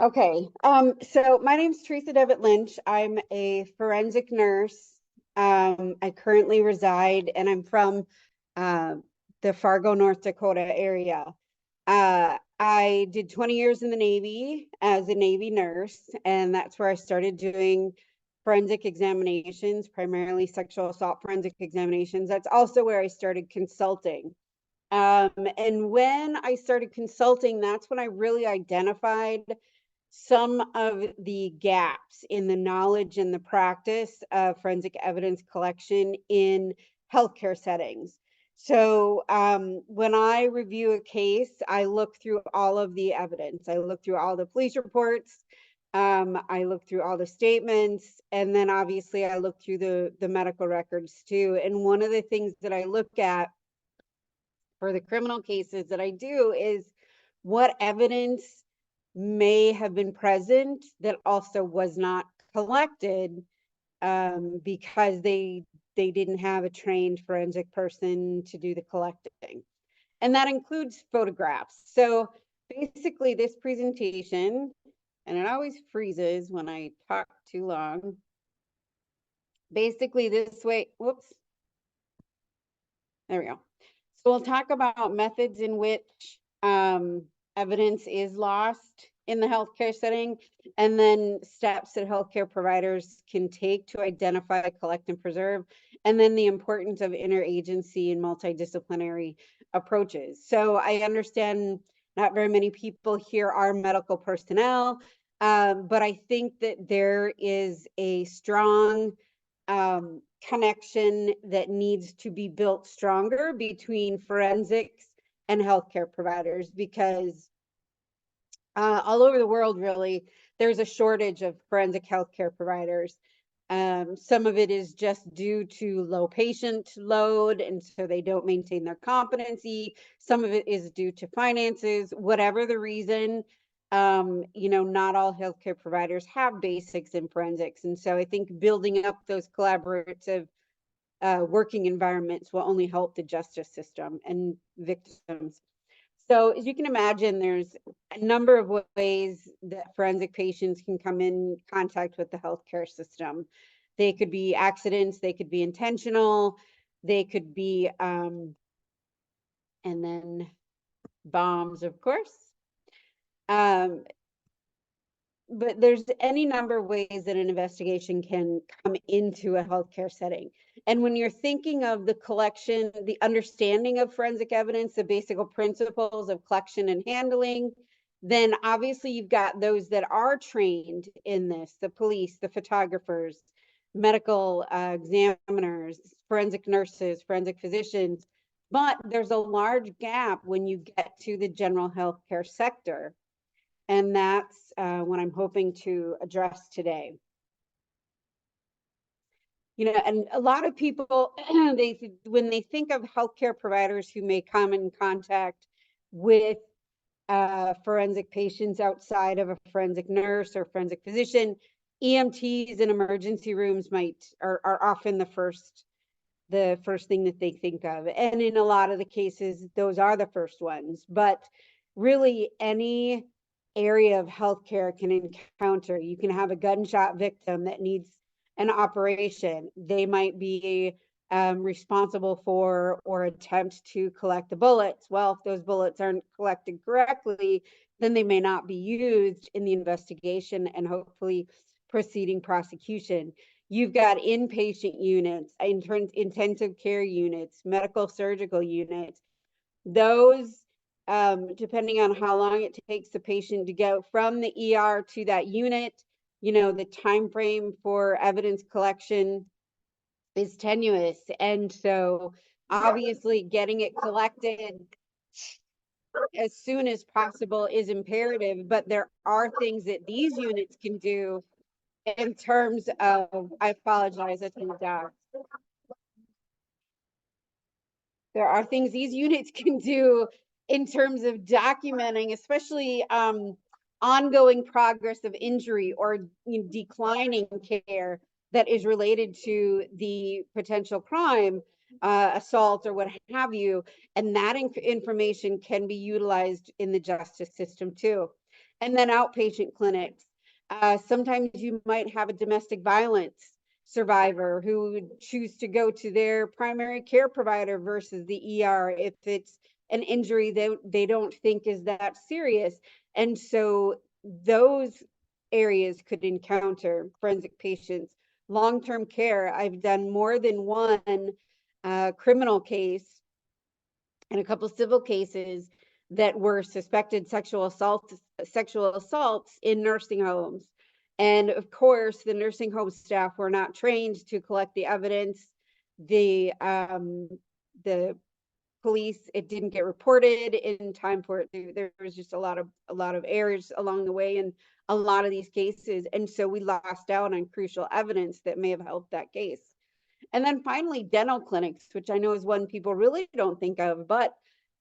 Okay. So my name's Teresa Devitt-Lynch. I'm a forensic nurse. I currently reside and I'm from uh, the Fargo, North Dakota area. I did 20 years in the Navy as a Navy nurse, and that's where I started doing forensic examinations, primarily sexual assault forensic examinations. That's also where I started consulting. And when I started consulting, that's when I really identified some of the gaps in the knowledge and the practice of forensic evidence collection in healthcare settings. So when I review a case, I look through all of the evidence. I look through all the police reports. I look through all the statements, and then obviously I look through the medical records too. And one of the things that I look at for the criminal cases that I do is what evidence may have been present that also was not collected because they didn't have a trained forensic person to do the collecting. And that includes photographs. So basically this presentation, and it always freezes when I talk too long. Basically this way, whoops, there we go. So we'll talk about methods in which evidence is lost in the healthcare setting, and then steps that healthcare providers can take to identify, collect, and preserve, and then the importance of interagency and multidisciplinary approaches. So I understand not very many people here are medical personnel, but I think that there is a strong connection that needs to be built stronger between forensics and healthcare providers, because all over the world, really, there's a shortage of forensic healthcare providers. Some of it is just due to low patient load, and so they don't maintain their competency. Some of it is due to finances. Whatever the reason, not all healthcare providers have basics in forensics. And so I think building up those collaborative working environments will only help the justice system and victims. So as you can imagine, there's a number of ways that forensic patients can come in contact with the healthcare system. They could be accidents, they could be intentional, they could be, and then bombs, of course. But there's any number of ways that an investigation can come into a healthcare setting. And when you're thinking of the collection, the understanding of forensic evidence, the basic principles of collection and handling, then obviously you've got those that are trained in this, the police, the photographers, medical examiners, forensic nurses, forensic physicians. But there's a large gap when you get to the general healthcare sector. And that's what I'm hoping to address today. And a lot of people, when they think of healthcare providers who may come in contact with forensic patients outside of a forensic nurse or forensic physician, EMTs in emergency rooms are often the first thing that they think of. And in a lot of the cases, those are the first ones. But really, any area of healthcare can encounter. You can have a gunshot victim that needs an operation. They might be responsible for or attempt to collect the bullets. Well, if those bullets aren't collected correctly, then they may not be used in the investigation and hopefully proceeding prosecution. You've got inpatient units, intensive care units, medical surgical units. Those, depending on how long it takes the patient to go from the ER to that unit, the time frame for evidence collection is tenuous. And so obviously getting it collected as soon as possible is imperative, but there are things that these units can do in terms of, I apologize, that's my dog. There are things these units can do in terms of documenting, especially ongoing progress of injury or declining care that is related to the potential crime, assault or what have you. And that information can be utilized in the justice system too. And then outpatient clinics. Sometimes you might have a domestic violence survivor who would choose to go to their primary care provider versus the ER if it's an injury that they don't think is that serious. And so those areas could encounter forensic patients. Long-term care, I've done more than one criminal case and a couple civil cases that were suspected sexual assaults in nursing homes. And of course, the nursing home staff were not trained to collect the evidence. The police, it didn't get reported in time for it. There was just a lot of errors along the way in a lot of these cases, and so we lost out on crucial evidence that may have helped that case. And then finally, dental clinics, which I know is one people really don't think of, but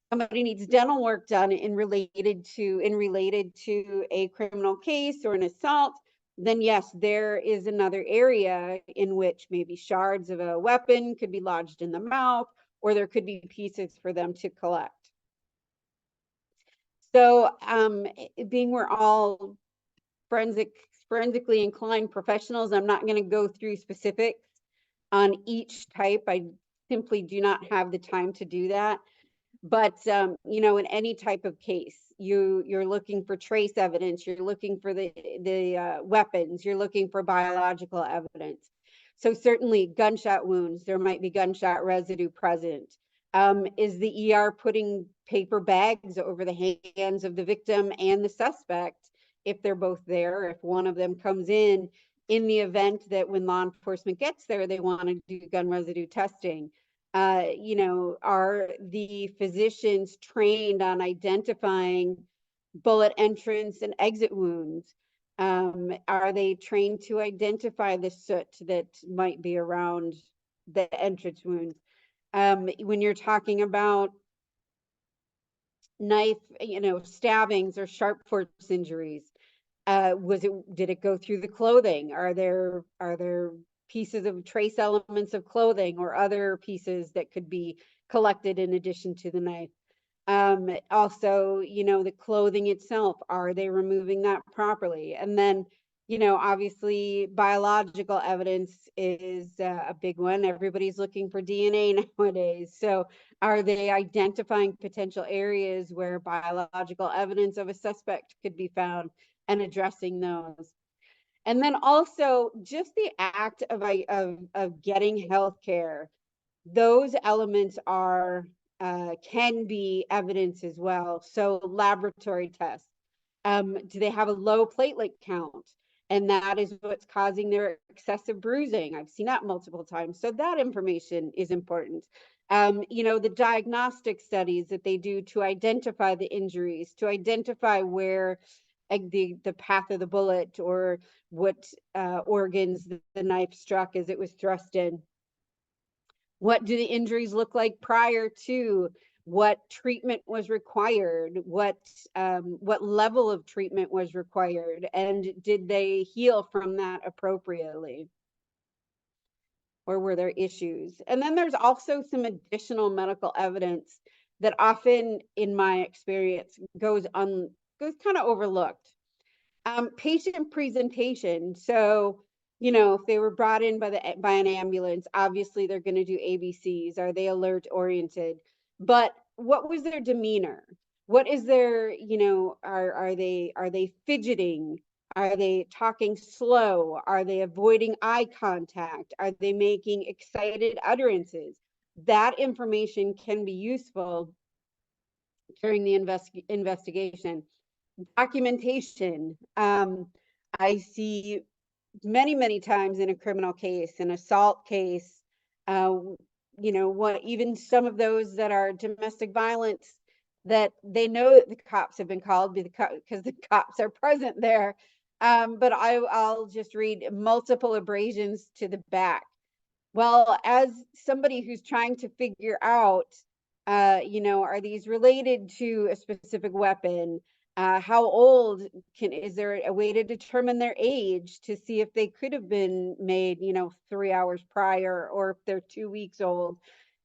somebody needs dental work done in related to a criminal case or an assault, then yes, there is another area in which maybe shards of a weapon could be lodged in the mouth, or there could be pieces for them to collect. So being we're all forensically inclined professionals, I'm not going to go through specifics on each type. I simply do not have the time to do that. But you know, in any type of case, you're looking for trace evidence, you're looking for the weapons, you're looking for biological evidence. So certainly gunshot wounds, there might be gunshot residue present. Is the ER putting paper bags over the hands of the victim and the suspect if they're both there? If one of them comes in the event that when law enforcement gets there, they want to do gun residue testing. You know, are the physicians trained on identifying bullet entrance and exit wounds? Are they trained to identify the soot that might be around the entrance wounds? When you're talking about knife, you know, stabbings or sharp force injuries, did it go through the clothing? Are there pieces of trace elements of clothing or other pieces that could be collected in addition to the knife? Also, you know, the clothing itself, are they removing that properly? And then, you know, obviously biological evidence is a big one. Everybody's looking for DNA nowadays. So are they identifying potential areas where biological evidence of a suspect could be found and addressing those? And then also just the act of getting health care, those elements are can be evidence as well. So laboratory tests, do they have a low platelet count? And that is what's causing their excessive bruising. I've seen that multiple times. So that information is important. You know, the diagnostic studies that they do to identify the injuries, to identify where the path of the bullet or what organs the knife struck as it was thrust in. What do the injuries look like prior to? What treatment was required? What level of treatment was required? And did they heal from that appropriately? Or were there issues? And then there's also some additional medical evidence that often, in my experience, goes kind of overlooked. Patient presentation. So, you know, if they were brought in by an ambulance, obviously they're going to do ABCs. Are they alert oriented? But what was their demeanor? What is their, you know, are they fidgeting? Are they talking slow? Are they avoiding eye contact? Are they making excited utterances? That information can be useful during the investigation. Documentation. I see many times in a criminal case, an assault case, you know, what even some of those that are domestic violence, that they know that the cops have been called because the cops are present there. But I'll just read multiple abrasions to the back. Well, as somebody who's trying to figure out, you know, are these related to a specific weapon? How old is there a way to determine their age to see if they could have been made, you know, 3 hours prior, or if they're 2 weeks old?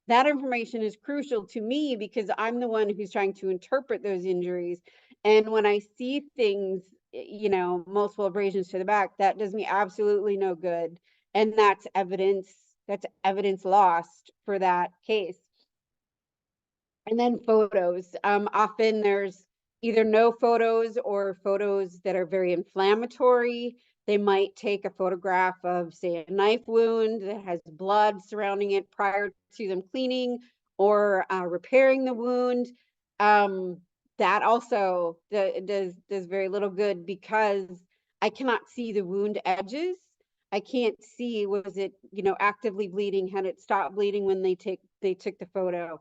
That information is crucial to me because I'm the one who's trying to interpret those injuries. And when I see things, you know, multiple abrasions to the back, that does me absolutely no good. And that's evidence lost for that case. And then photos. Often there's either no photos or photos that are very inflammatory. They might take a photograph of, say, a knife wound that has blood surrounding it prior to them cleaning or repairing the wound. That also does very little good because I cannot see the wound edges. I can't see, was it, you know, actively bleeding? Had it stopped bleeding when they took the photo?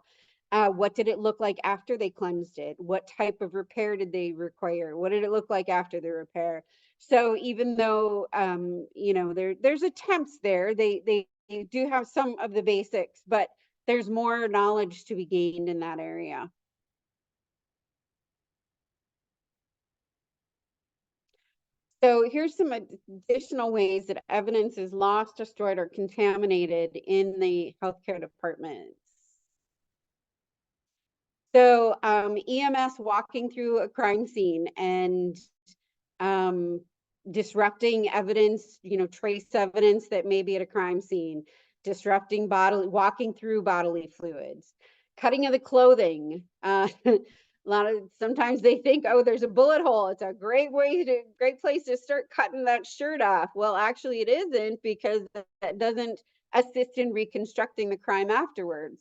What did it look like after they cleansed it? What type of repair did they require? What did it look like after the repair? So even though, you know, there's attempts there, they do have some of the basics, but there's more knowledge to be gained in that area. So here's some additional ways that evidence is lost, destroyed, or contaminated in the healthcare departments. So EMS walking through a crime scene and um, disrupting evidence, you know, trace evidence that may be at a crime scene, disrupting walking through bodily fluids, cutting of the clothing. Sometimes they think, oh, there's a bullet hole. It's a great place to start cutting that shirt off. Well, actually it isn't, because that doesn't assist in reconstructing the crime afterwards.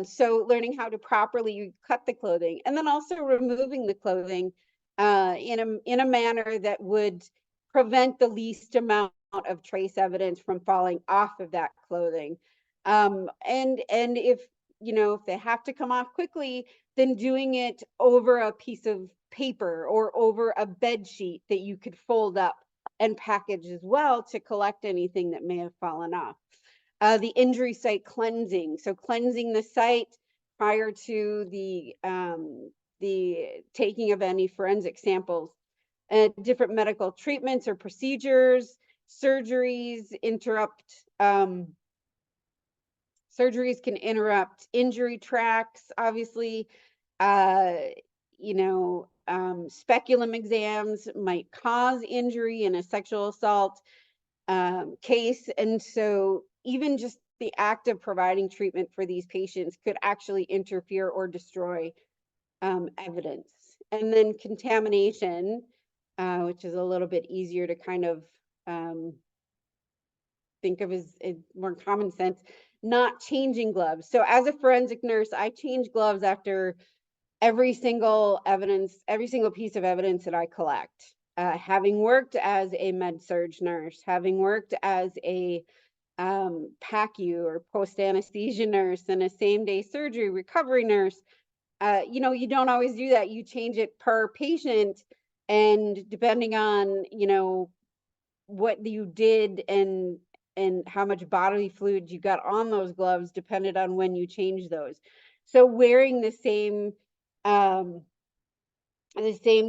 So learning how to properly cut the clothing, and then also removing the clothing in a manner that would prevent the least amount of trace evidence from falling off of that clothing. And if, you know, if they have to come off quickly, then doing it over a piece of paper or over a bed sheet that you could fold up and package as well to collect anything that may have fallen off. The injury site cleansing. So cleansing the site prior to the taking of any forensic samples. Different medical treatments or procedures, surgeries surgeries can interrupt injury tracks, obviously. You know, speculum exams might cause injury in a sexual assault case. And so even just the act of providing treatment for these patients could actually interfere or destroy evidence. And then contamination, which is a little bit easier to kind of think of as more common sense, not changing gloves. So as a forensic nurse, I change gloves after every single piece of evidence that I collect. Having worked as a med-surg nurse, having worked as a PACU or post-anesthesia nurse and a same-day surgery recovery nurse, you know, you don't always do that. You change it per patient, and depending on, you know, what you did and how much bodily fluid you got on those gloves depended on when you change those. So wearing the same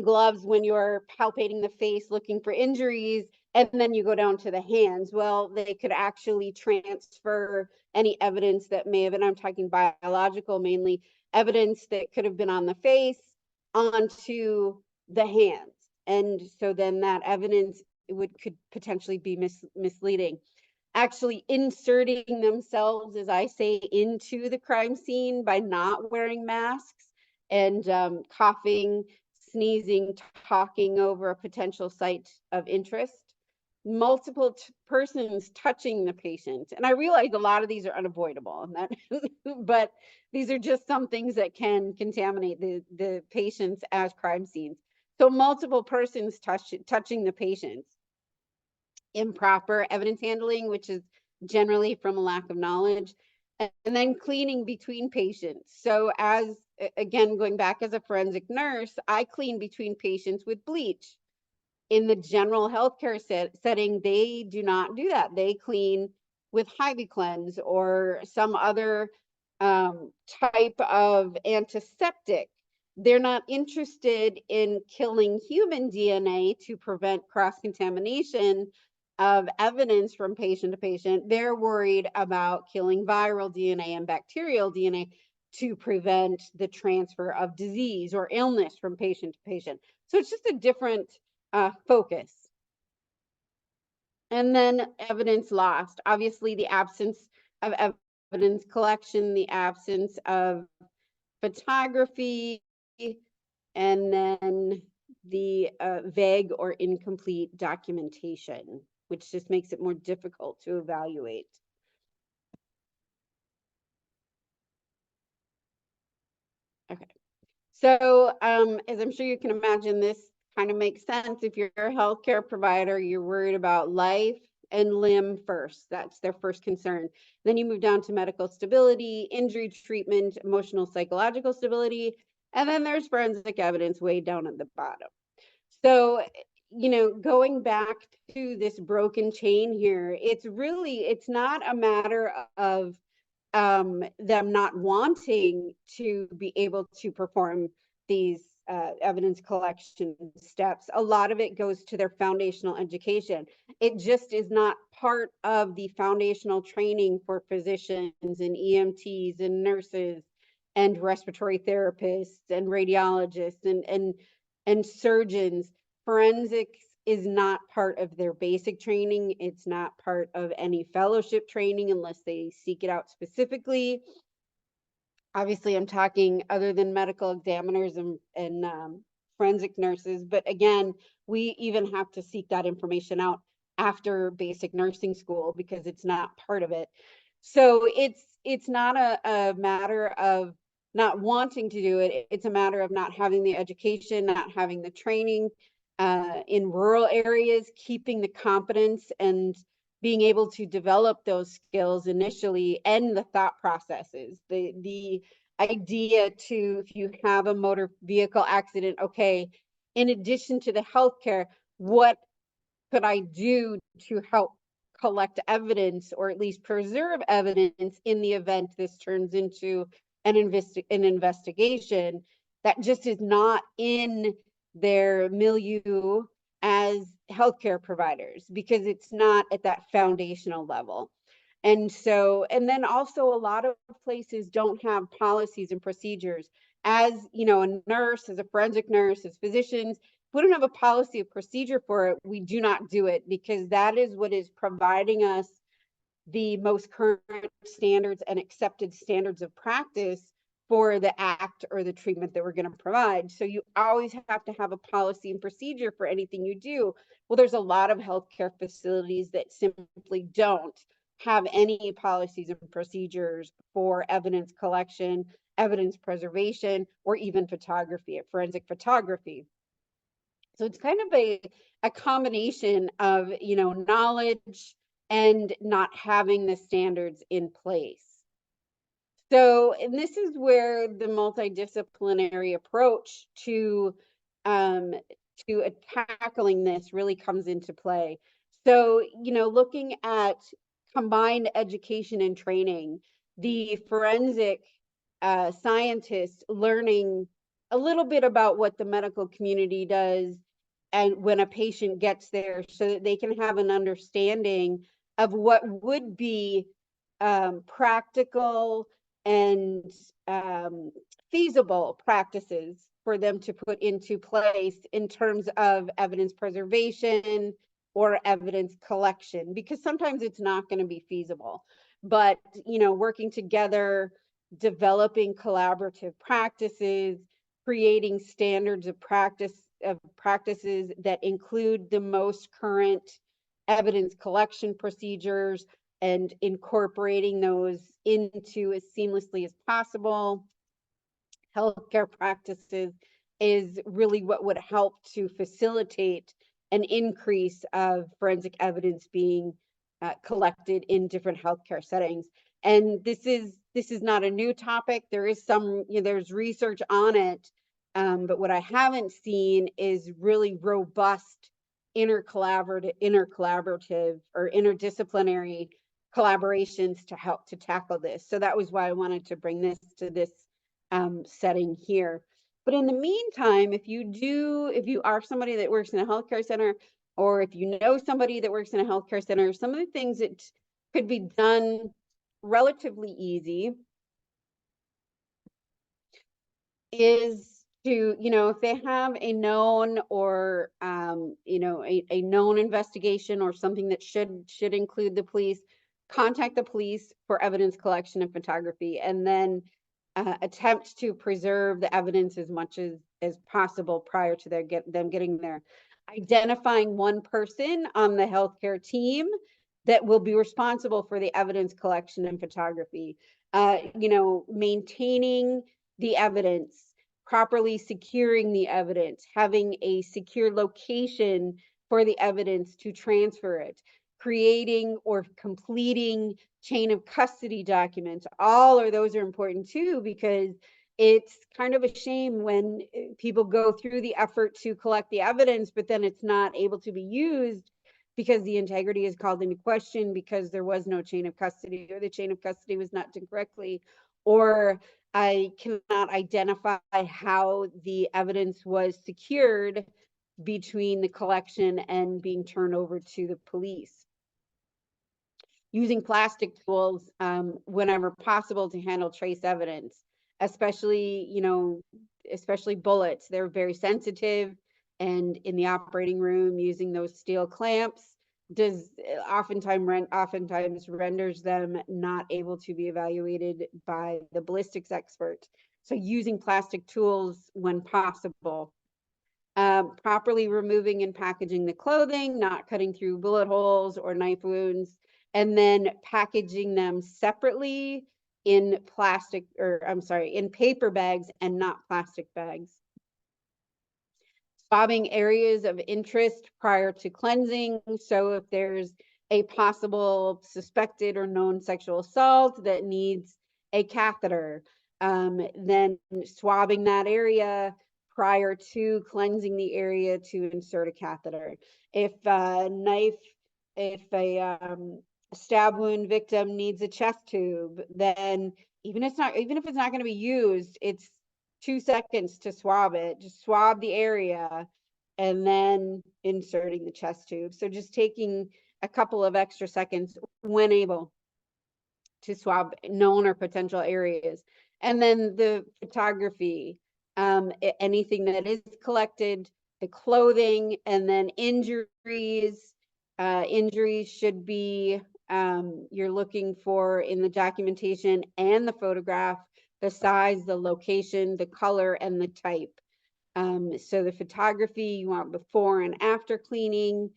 gloves when you're palpating the face looking for injuries, and then you go down to the hands, well, they could actually transfer any evidence that may have, and I'm talking biological mainly, evidence that could have been on the face onto the hands. And so then that evidence could potentially be misleading. Actually inserting themselves, as I say, into the crime scene by not wearing masks and coughing, sneezing, talking over a potential site of interest, multiple persons touching the patient. And I realize a lot of these are unavoidable, and that, but these are just some things that can contaminate the patients as crime scenes. So multiple persons touching the patients. Improper evidence handling, which is generally from a lack of knowledge, and then cleaning between patients. So as, again, going back as a forensic nurse, I clean between patients with bleach. In the general healthcare setting, they do not do that. They clean with HyVicleanse or some other type of antiseptic. They're not interested in killing human DNA to prevent cross-contamination of evidence from patient to patient. They're worried about killing viral DNA and bacterial DNA. to prevent the transfer of disease or illness from patient to patient. So it's just a different focus. And then evidence lost. Obviously, the absence of evidence collection, the absence of photography, and then the vague or incomplete documentation, which just makes it more difficult to evaluate. Okay. So as I'm sure you can imagine, this kind of makes sense. If you're a healthcare provider, you're worried about life and limb first. That's their first concern. Then you move down to medical stability, injury treatment, emotional, psychological stability, and then there's forensic evidence way down at the bottom. So, going back to this broken chain here, it's not a matter of them not wanting to be able to perform these evidence collection steps. A lot of it goes to their foundational education. It just is not part of the foundational training for physicians and EMTs and nurses and respiratory therapists and radiologists and surgeons. Forensics is not part of their basic training. It's not part of any fellowship training unless they seek it out specifically. Obviously, I'm talking other than medical examiners and forensic nurses. But again, we even have to seek that information out after basic nursing school because it's not part of it. So it's not a matter of not wanting to do it. It's a matter of not having the education, not having the training in rural areas, keeping the competence and being able to develop those skills initially and the thought processes, the idea to, if you have a motor vehicle accident, okay, in addition to the healthcare, what could I do to help collect evidence or at least preserve evidence in the event this turns into an investigation that just is not in their milieu as healthcare providers because it's not at that foundational level. And so, and then also a lot of places don't have policies and procedures. As a nurse, as a forensic nurse, as physicians, if we don't have a policy or procedure for it, we do not do it because that is what is providing us the most current standards and accepted standards of practice for the act or the treatment that we're going to provide. So you always have to have a policy and procedure for anything you do. Well, there's a lot of healthcare facilities that simply don't have any policies and procedures for evidence collection, evidence preservation, or even photography, forensic photography. So it's kind of a combination of, knowledge and not having the standards in place. So, and this is where the multidisciplinary approach to tackling this really comes into play. So, looking at combined education and training, the forensic scientists learning a little bit about what the medical community does and when a patient gets there so that they can have an understanding of what would be practical and feasible practices for them to put into place in terms of evidence preservation or evidence collection, because sometimes it's not going to be feasible. But, working together, developing collaborative practices, creating standards of practices that include the most current evidence collection procedures and incorporating those into as seamlessly as possible. Healthcare practices is really what would help to facilitate an increase of forensic evidence being collected in different healthcare settings. And this is not a new topic. There is there's research on it, but what I haven't seen is really robust intercollaborative or interdisciplinary collaborations to help to tackle this. So that was why I wanted to bring this to this setting here. But in the meantime, if you are somebody that works in a healthcare center, or if you know somebody that works in a healthcare center, some of the things that could be done relatively easy is to, if they have a known or, a known investigation or something that should include the police, contact the police for evidence collection and photography, and then attempt to preserve the evidence as much as possible prior to them getting there. Identifying one person on the healthcare team that will be responsible for the evidence collection and photography. Maintaining the evidence, properly securing the evidence, having a secure location for the evidence to transfer it, creating or completing chain of custody documents. All of those are important too, because it's kind of a shame when people go through the effort to collect the evidence, but then it's not able to be used because the integrity is called into question because there was no chain of custody, or the chain of custody was not done correctly, or I cannot identify how the evidence was secured between the collection and being turned over to the police. Using plastic tools whenever possible to handle trace evidence, especially, especially bullets. They're very sensitive, and in the operating room, using those steel clamps does oftentimes renders them not able to be evaluated by the ballistics expert. So using plastic tools when possible. Properly removing and packaging the clothing, not cutting through bullet holes or knife wounds, and then packaging them separately in in paper bags and not plastic bags. Swabbing areas of interest prior to cleansing. So if there's a possible suspected or known sexual assault that needs a catheter, then swabbing that area prior to cleansing the area to insert a catheter. If a stab wound victim needs a chest tube, then even if it's not going to be used, it's 2 seconds to swab it. Just swab the area and then inserting the chest tube. So just taking a couple of extra seconds when able to swab known or potential areas. And then the photography, anything that is collected, the clothing, and then injuries. Injuries should be, you're looking for in the documentation and the photograph, the size, the location, the color, and the type. So the photography, you want before and after cleaning,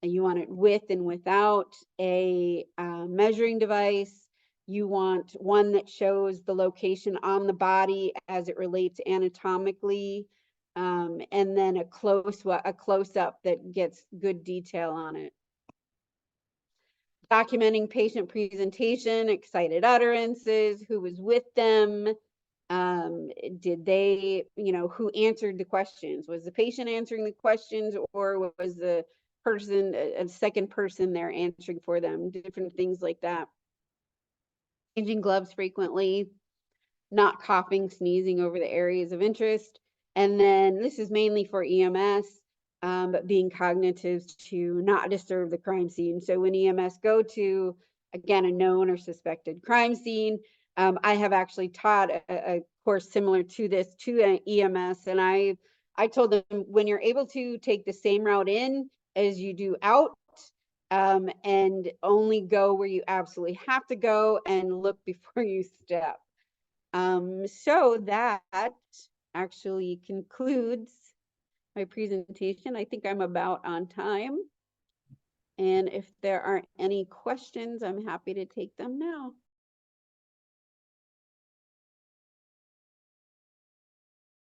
and you want it with and without a measuring device. You want one that shows the location on the body as it relates anatomically, and then a close-up that gets good detail on it. Documenting patient presentation, excited utterances, who was with them, did they, who answered the questions? Was the patient answering the questions, or was the person, a second person there answering for them? Different things like that. Changing gloves frequently, not coughing, sneezing over the areas of interest. And then this is mainly for EMS, but being cognitive to not disturb the crime scene. So when EMS go to, again, a known or suspected crime scene, I have actually taught a course similar to this to an EMS, and I told them, when you're able to take the same route in as you do out, and only go where you absolutely have to go, and look before you step. So that actually concludes my presentation. I think I'm about on time. And if there aren't any questions, I'm happy to take them now.